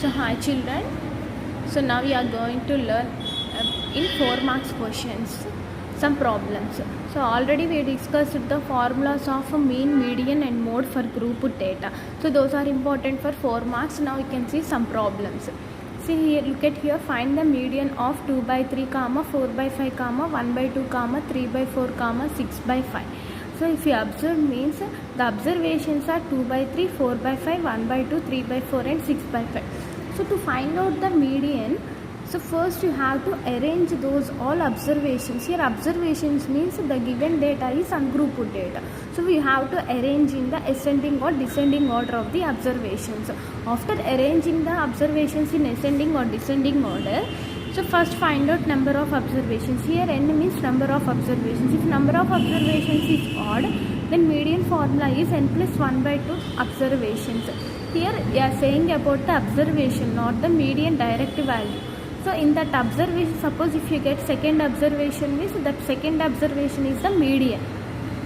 So hi children, so now we are going to learn in 4 marks questions some problems. So already we discussed the formulas of mean, median and mode for group data. So those are important for 4 marks. Now we can see some problems. See here, look at here, find the median of 2 by 3 comma 4 by 5 comma 1 by 2 comma 3 by 4 comma 6 by 5. So if you observe means the observations are 2 by 3, 4 by 5, 1 by 2, 3 by 4 and 6 by 5. So to find out the median, so first you have to arrange those all observations. Here observations means the given data is ungrouped data. So we have to arrange in the ascending or descending order of the observations. After arranging the observations in ascending or descending order, so first find out number of observations. Here n means number of observations. If number of observations is odd, then median formula is n plus 1 by 2 observations. Here we are saying about the observation, not the median direct value. So in that observation, suppose if you get second observation means that second observation is the median.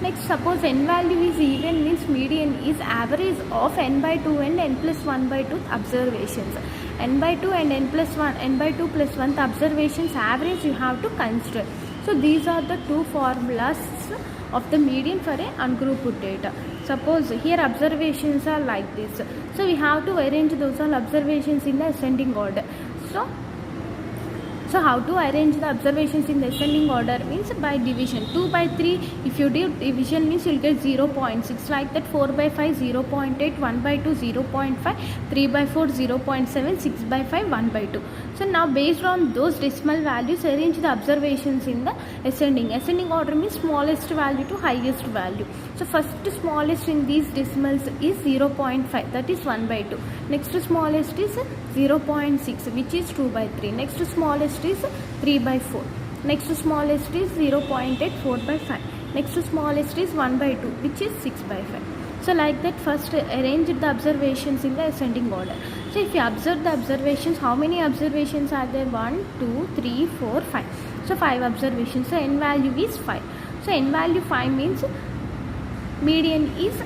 Next, suppose n value is even means median is average of n by 2 and n plus 1 by 2 observations. N by 2 and n plus 1, n by 2 plus 1 observations average you have to consider. So these are the two formulas of the median for a ungrouped data. Suppose here observations are like this. So we have to arrange those all observations in the ascending order. So how to arrange the observations in the ascending order means by division. 2 by 3, if you do division means you will get 0.6, like that 4 by 5 0.8, 1 by 2 0.5, 3 by 4 0.7, 6 by 5 1 by 2. So now based on those decimal values, arrange the observations in the ascending. Ascending order means smallest value to highest value. So first smallest in these decimals is 0.5, that is 1 by 2. Next smallest is 0.6, which is 2 by 3. Next smallest is 3 by 4. Next smallest is 0.8, 4 by 5. Next smallest is 1 by 2, which is 6 by 5. So like that first arrange the observations in the ascending order. So if you observe the observations, how many observations are there? 1, 2, 3, 4, 5. So 5 observations. So n value is 5. So n value 5 means median is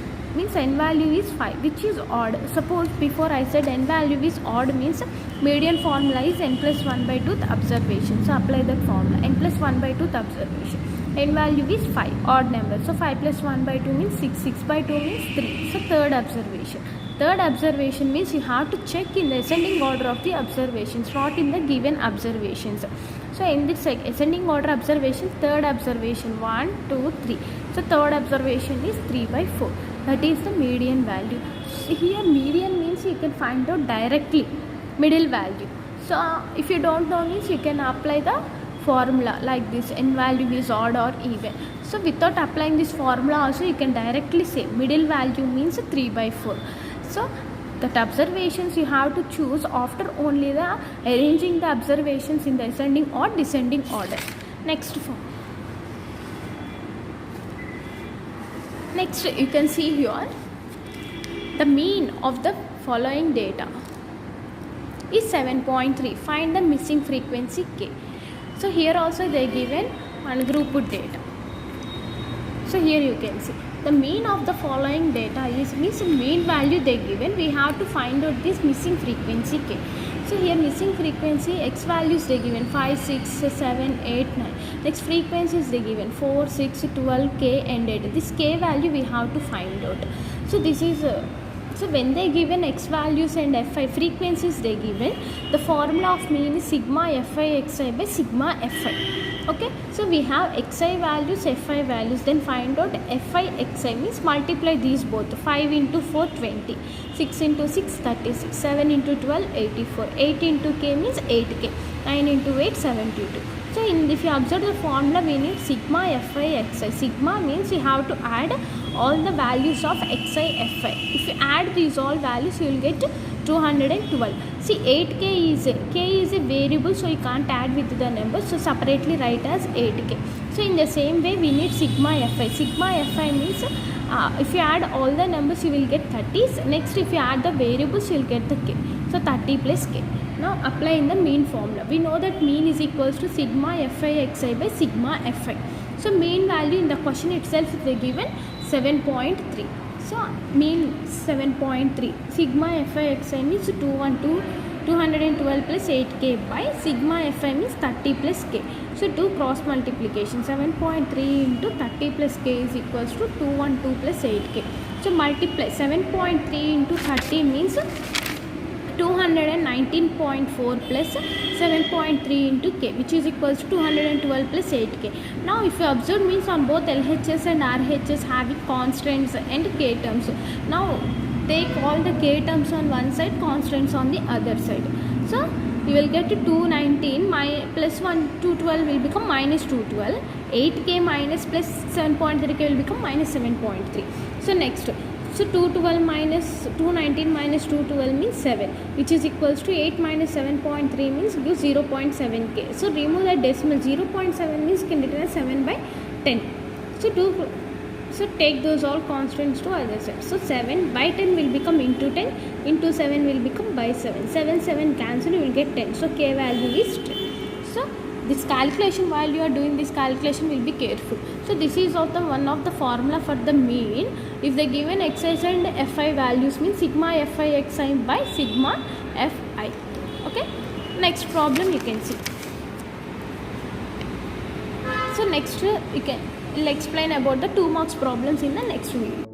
n value is 5, which is odd. Suppose before I said n value is odd means median formula is n plus 1 by 2 observation. So apply that formula, n plus 1 by 2 observation. N value is 5, odd number. So 5 plus 1 by 2 means 6, 6 by 2 means 3. So third observation. Third observation means you have to check in the ascending order of the observations, not in the given observations. So in this ascending order observation, third observation 1, 2, 3. So third observation is 3 by 4. That is the median value. So here median means you can find out directly middle value. So if you don't know means you can apply the formula like this, n value is odd or even. So without applying this formula also you can directly say middle value means 3 by 4. So that observations you have to choose after only the arranging the observations in the ascending or descending order. Next you can see here the mean of the following data is 7.3. Find the missing frequency k. So here also they given ungrouped data. So here you can see the mean of the following data is means mean value they given. We have to find out this missing frequency k. So here missing frequency x values they given 5, 6, 7, 8, 9. Next frequencies they given 4, 6, 12, k and 8. This k value we have to find out. So this is so when they given x values and fi frequencies they given, the formula of mean is sigma fi xi by sigma fi. Okay, so we have xi values, fi values, then find out fi xi means multiply these both. 5 into 4 20, 6 into 6 36, 7 into 12 84, 8 into k means 8k, 9 into 8 72. So if you observe the formula, we need sigma fi xi. Sigma means you have to add all the values of xi fi. If you add these all values, you will get 212. See 8k is a variable, so you can't add with the number, so separately write as 8k. So in the same way we need sigma fi. Sigma fi means if you add all the numbers you will get 30s. Next if you add the variables you will get the k. So 30 plus k. Now apply in the mean formula. We know that mean is equals to sigma fi xi by sigma fi. So mean value in the question itself is given 7.3. So mean 7.3. Sigma fi xi means 212 212 plus 8k by sigma fi means 30 plus k. So do cross multiplication. 7.3 into 30 plus k is equals to 212 plus 8k. So multiply 7.3 into 30 means 219.4 plus 7.3 into k, which is equals to 212 plus 8k. Now if you observe means on both LHS and RHS having constants and k terms. Now take all the k terms on one side, constants on the other side. So you will get to 219 plus 212 will become minus 212. 8k minus plus 7.3k will become minus 7.3. So next, so 212 minus 219 minus 212 means 7, which is equals to 8 minus 7.3 means gives 0.7k. So remove that decimal. 0.7 means can written as 7 by 10. So take those all constants to other side. So 7 by 10 will become into 10, into 7 will become by 7. 7 cancel, you will get 10. So k value is 10. So this calculation, while you are doing this calculation, will be careful. So this is one of the formula for the mean. If they given xi and fi values means sigma fi xi by sigma fi. Okay. Next problem you can see. So next we'll explain about the 2 marks problems in the next video.